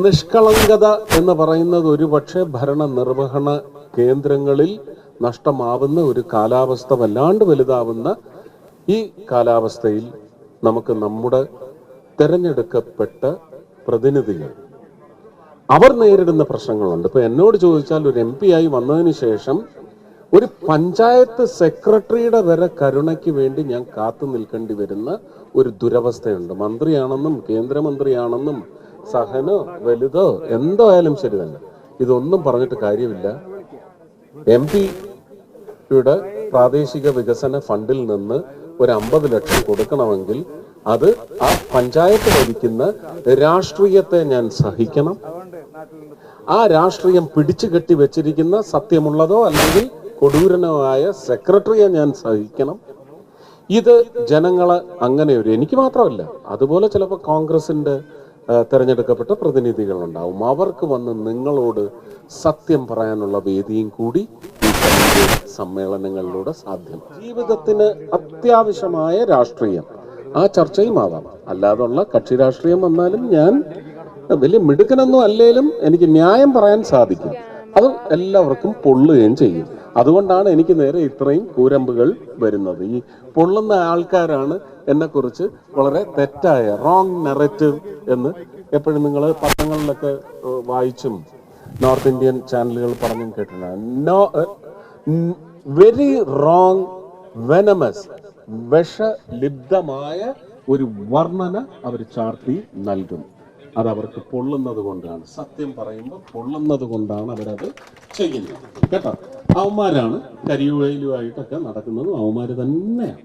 നിഷ്കളങ്കത എന്ന് പറയുന്നത് ഒരുപക്ഷെ ഭരണ നിർവഹണ കേന്ദ്രങ്ങളിൽ നഷ്ടമാവുന്ന ഒരു കാലാവസ്ഥ വല്ലാണ്ട് വലുതാവുന്ന ഈ കാലാവസ്ഥയിൽ നമുക്ക് നമ്മുടെ തെരഞ്ഞെടുക്കപ്പെട്ട പ്രതിനിധികൾ അവർ നേരിടുന്ന പ്രശ്നങ്ങളുണ്ട്. ഇപ്പൊ എന്നോട് ചോദിച്ചാൽ ഒരു MP ആയി വന്നതിന് ശേഷം ഒരു പഞ്ചായത്ത് സെക്രട്ടറിയുടെ വരെ കരുണയ്ക്ക് വേണ്ടി ഞാൻ കാത്തു നിൽക്കേണ്ടി വരുന്ന ഒരു ദുരവസ്ഥയുണ്ട്. മന്ത്രിയാണെന്നും കേന്ദ്രമന്ത്രിയാണെന്നും സഹനോ വലുതോ എന്തോ ആയാലും ശരി തന്നെ, ഇതൊന്നും പറഞ്ഞിട്ട് കാര്യമില്ല. MP-യുടെ പ്രാദേശിക വികസന ഫണ്ടിൽ നിന്ന് ഒരു 50 ലക്ഷം കൊടുക്കണമെങ്കിൽ അത് ആ പഞ്ചായത്ത് ഭരിക്കുന്ന രാഷ്ട്രീയത്തെ ഞാൻ സഹിക്കണം. ആ രാഷ്ട്രീയം പിടിച്ചു കെട്ടി വെച്ചിരിക്കുന്ന സത്യമുള്ളതോ അല്ലെങ്കിൽ കൊടൂരനോ ആയ സെക്രട്ടറിയെ ഞാൻ സഹിക്കണം. ഇത് ജനങ്ങളെ അങ്ങനെ എനിക്ക് മാത്രമല്ല, അതുപോലെ ചിലപ്പോൾ കോൺഗ്രസിന്റെ തെരഞ്ഞെടുക്കപ്പെട്ട പ്രതിനിധികളുണ്ടാവും. അവർക്ക് വന്ന് നിങ്ങളോട് സത്യം പറയാനുള്ള വേദിയും കൂടി ഈ സമ്മേളനങ്ങളിലൂടെ സാധ്യം. ജീവിതത്തിന് അത്യാവശ്യമായ രാഷ്ട്രീയം ആ ചർച്ചയും ആവാം. അല്ലാതുള്ള കക്ഷി രാഷ്ട്രീയം വന്നാലും ഞാൻ വലിയ മിടുക്കനൊന്നും അല്ലേലും എനിക്ക് ന്യായം പറയാൻ സാധിക്കും. അത് എല്ലാവർക്കും പൊള്ളുകയും ചെയ്യും. അതുകൊണ്ടാണ് എനിക്ക് നേരെ ഇത്രയും കൂരമ്പുകൾ വരുന്നത്. ഈ പൊള്ളുന്ന ആൾക്കാരാണ് എന്നെക്കുറിച്ച് വളരെ തെറ്റായ റോങ് നെറേറ്റീവ് എന്ന് എപ്പോഴും നിങ്ങൾ പത്രങ്ങളിലൊക്കെ വായിച്ചും നോർത്ത് ഇന്ത്യൻ ചാനലുകൾ പറഞ്ഞും കേട്ടിട്ടുണ്ട്. വെരി റോങ് വെനമസ് വിഷലിബ്ധമായ ഒരു വർണ്ണന അവർ ചാർത്തി നൽകും. അതവർക്ക് പൊള്ളുന്നത് കൊണ്ടാണ്, സത്യം പറയുമ്പോൾ പൊള്ളുന്നത് കൊണ്ടാണ് അവരത് ചെയ്യുന്നത് കേട്ടോ. അവന്മാരാണ് കരിയുഴയിലുമായിട്ടൊക്കെ നടക്കുന്നതും അവന്മാര് തന്നെയാണ്.